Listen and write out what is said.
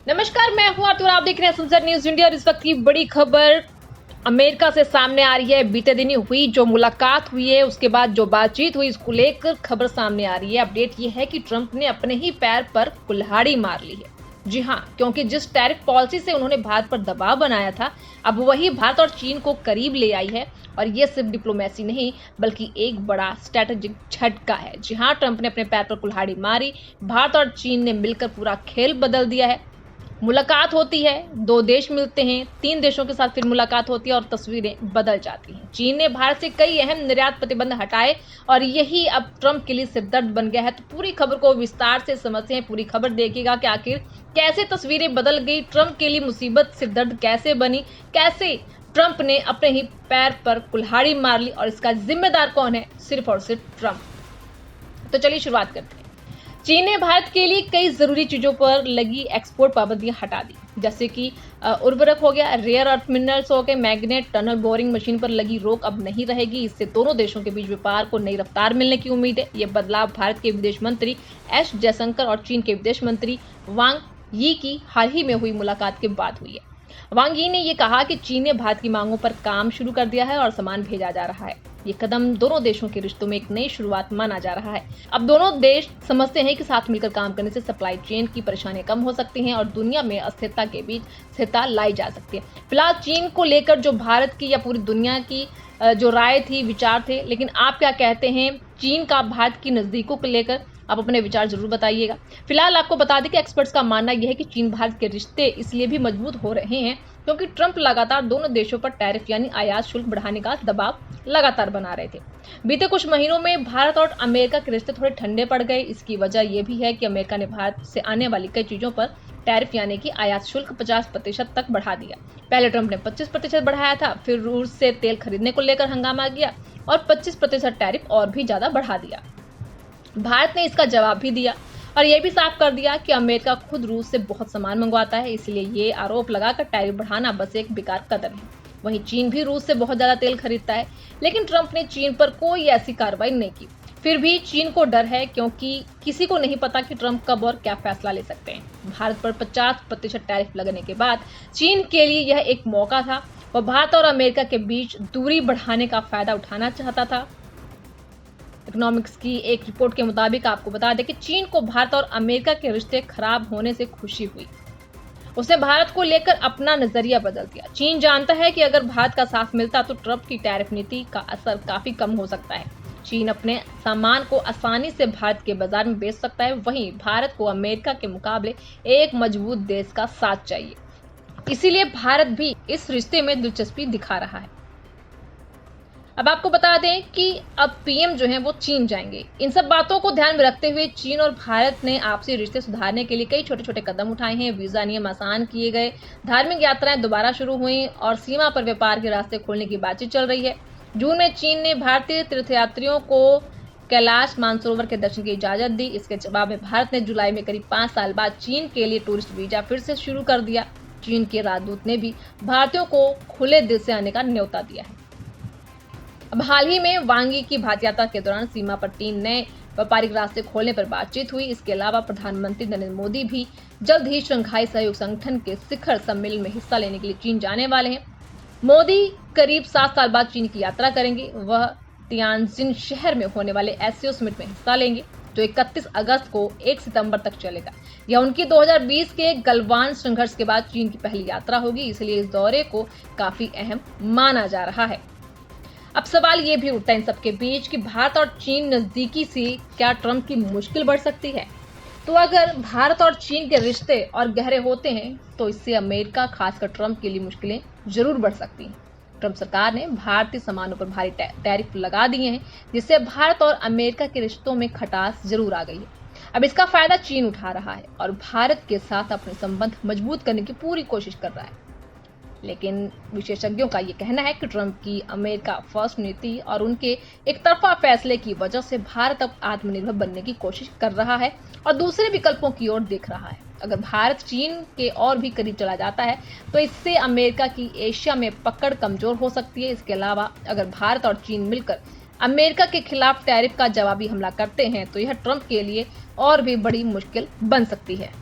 नमस्कार, मैं हूं आरती और आप देख रहे हैं सनसद न्यूज इंडिया। और इस वक्त की बड़ी खबर अमेरिका से सामने आ रही है। बीते दिन हुई जो मुलाकात हुई है, उसके बाद जो बातचीत हुई, इसको लेकर खबर सामने आ रही है। अपडेट ये है कि ट्रंप ने अपने ही पैर पर कुल्हाड़ी मार ली है। जी हाँ, क्योंकि जिस टैरिफ पॉलिसी से उन्होंने भारत पर दबाव बनाया था, अब वही भारत और चीन को करीब ले आई है। और ये सिर्फ डिप्लोमेसी नहीं, बल्कि एक बड़ा स्ट्रेटेजिक झटका है। जी हाँ, ट्रंप ने अपने पैर पर कुल्हाड़ी मारी। भारत और चीन ने मिलकर पूरा खेल बदल दिया है। मुलाकात होती है, दो देश मिलते हैं, तीन देशों के साथ फिर मुलाकात होती है और तस्वीरें बदल जाती हैं। चीन ने भारत से कई अहम निर्यात प्रतिबंध हटाए और यही अब ट्रंप के लिए सिरदर्द बन गया है। तो पूरी खबर को विस्तार से समझते हैं। पूरी खबर देखिएगा कि आखिर कैसे तस्वीरें बदल गई, ट्रंप के लिए मुसीबत सिरदर्द कैसे बनी, कैसे ट्रंप ने अपने ही पैर पर कुल्हाड़ी मार ली और इसका जिम्मेदार कौन है? सिर्फ और सिर्फ ट्रंप। तो चलिए शुरुआत करते हैं। चीन ने भारत के लिए कई जरूरी चीजों पर लगी एक्सपोर्ट पाबंदियां हटा दी, जैसे कि उर्वरक हो गया, रेयर अर्थ मिनरल्स हो गए, मैग्नेट, टनल बोरिंग मशीन पर लगी रोक अब नहीं रहेगी। इससे दोनों देशों के बीच व्यापार को नई रफ्तार मिलने की उम्मीद है। यह बदलाव भारत के विदेश मंत्री एस जयशंकर और चीन के विदेश मंत्री वांग यी की हाल ही में हुई मुलाकात के बाद हुई है। वांग यी ने यह कहा कि चीन ने भारत की मांगों पर काम शुरू कर दिया है और सामान भेजा जा रहा है। ये कदम दोनों देशों के रिश्तों में एक नई शुरुआत माना जा रहा है। अब दोनों देश समझते हैं कि साथ मिलकर काम करने से सप्लाई चेन की परेशानियां कम हो सकती हैं और दुनिया में अस्थिरता के बीच स्थिरता लाई जा सकती है। फिलहाल चीन को लेकर जो भारत की या पूरी दुनिया की जो राय थी, विचार थे, लेकिन आप क्या कहते हैं चीन का भारत की नजदीकों को लेकर? आप अपने विचार जरूर बताइएगा। फिलहाल आपको बता दें कि एक्सपर्ट्स का मानना यह है कि चीन भारत के रिश्ते इसलिए भी मजबूत हो रहे हैं क्योंकि ट्रंप लगातार दोनों देशों पर टैरिफ यानी आयात शुल्क बढ़ाने का दबाव लगातार बना रहे थे। बीते कुछ महीनों में भारत और अमेरिका के रिश्ते थोड़े ठंडे पड़ गए। इसकी वजह यह भी है कि अमेरिका ने भारत से आने वाली कई चीजों पर टैरिफ यानी कि आयात शुल्क 50% तक बढ़ा दिया। पहले ट्रंप ने 25% बढ़ाया था, फिर रूस से तेल खरीदने को लेकर हंगामा किया और 25% टैरिफ और भी ज्यादा बढ़ा दिया। भारत ने इसका जवाब भी दिया और यह भी साफ कर दिया कि अमेरिका खुद रूस से बहुत सामान मंगवाता है, इसलिए ये आरोप लगाकर टैरिफ बढ़ाना बस एक बेकार कदम है। वहीं चीन भी रूस से बहुत ज्यादा तेल खरीदता है, लेकिन ट्रंप ने चीन पर कोई ऐसी कार्रवाई नहीं की। फिर भी चीन को डर है क्योंकि किसी को नहीं पता कि ट्रंप कब और क्या फैसला ले सकते हैं। भारत पर 50% टैरिफ लगने के बाद चीन के लिए यह एक मौका था। वह भारत और अमेरिका के बीच दूरी बढ़ाने का फायदा उठाना चाहता था। इकोनॉमिक्स की एक रिपोर्ट के मुताबिक आपको बता दें कि चीन को भारत और अमेरिका के रिश्ते खराब होने से खुशी हुई। उसने भारत को लेकर अपना नजरिया बदल दिया। चीन जानता है कि अगर भारत का साथ मिलता तो ट्रंप की टैरिफ नीति का असर काफी कम हो सकता है। चीन अपने सामान को आसानी से भारत के बाजार में बेच सकता है, वहीं भारत को अमेरिका के मुकाबले एक मजबूत देश का साथ चाहिए। इसीलिए भारत भी इस रिश्ते में दिलचस्पी दिखा रहा है। अब आपको बता दें कि अब पीएम जो हैं वो चीन जाएंगे। इन सब बातों को ध्यान में रखते हुए चीन और भारत ने आपसी रिश्ते सुधारने के लिए कई छोटे छोटे कदम उठाए हैं। वीजा नियम आसान किए गए, धार्मिक यात्राएं दोबारा शुरू हुई और सीमा पर व्यापार के रास्ते खोलने की बातचीत चल रही है। जून में चीन ने भारतीय तीर्थयात्रियों को कैलाश मानसरोवर के दर्शन की इजाजत दी। इसके जवाब में भारत ने जुलाई में करीब 5 साल बाद चीन के लिए टूरिस्ट वीजा फिर से शुरू कर दिया। चीन के राजदूत ने भी भारतीयों को खुले दिल से आने का न्योता दिया है। अब हाल ही में वांग यी की भारत यात्रा के दौरान सीमा पर 3 नए व्यापारिक रास्ते खोलने पर बातचीत हुई। इसके अलावा प्रधानमंत्री नरेंद्र मोदी भी जल्द ही शंघाई सहयोग संगठन के शिखर सम्मेलन में हिस्सा लेने के लिए चीन जाने वाले हैं। मोदी करीब 7 साल बाद चीन की यात्रा करेंगे। वह तियानजिन शहर में होने वाले एससीओ समिट में हिस्सा लेंगे, जो 31 अगस्त को 1 सितंबर तक चलेगा। यह उनकी 2020 के गलवान संघर्ष के बाद चीन की पहली यात्रा होगी, इसलिए इस दौरे को काफी अहम माना जा रहा है। अब सवाल ये भी उठता है इन सबके बीच कि भारत और चीन नजदीकी से क्या ट्रंप की मुश्किल बढ़ सकती है? तो अगर भारत और चीन के रिश्ते और गहरे होते हैं तो इससे अमेरिका, खासकर ट्रंप के लिए मुश्किलें जरूर बढ़ सकती हैं। ट्रंप सरकार ने भारतीय सामानों पर भारी टैरिफ लगा दिए हैं, जिससे भारत और अमेरिका के रिश्तों में खटास जरूर आ गई है। अब इसका फायदा चीन उठा रहा है और भारत के साथ अपने संबंध मजबूत करने की पूरी कोशिश कर रहा है। लेकिन विशेषज्ञों का ये कहना है कि ट्रंप की अमेरिका फर्स्ट नीति और उनके एक तरफा फैसले की वजह से भारत अब आत्मनिर्भर बनने की कोशिश कर रहा है और दूसरे विकल्पों की ओर देख रहा है। अगर भारत चीन के और भी करीब चला जाता है तो इससे अमेरिका की एशिया में पकड़ कमजोर हो सकती है। इसके अलावा अगर भारत और चीन मिलकर अमेरिका के खिलाफ टैरिफ का जवाबी हमला करते हैं तो यह ट्रंप के लिए और भी बड़ी मुश्किल बन सकती है।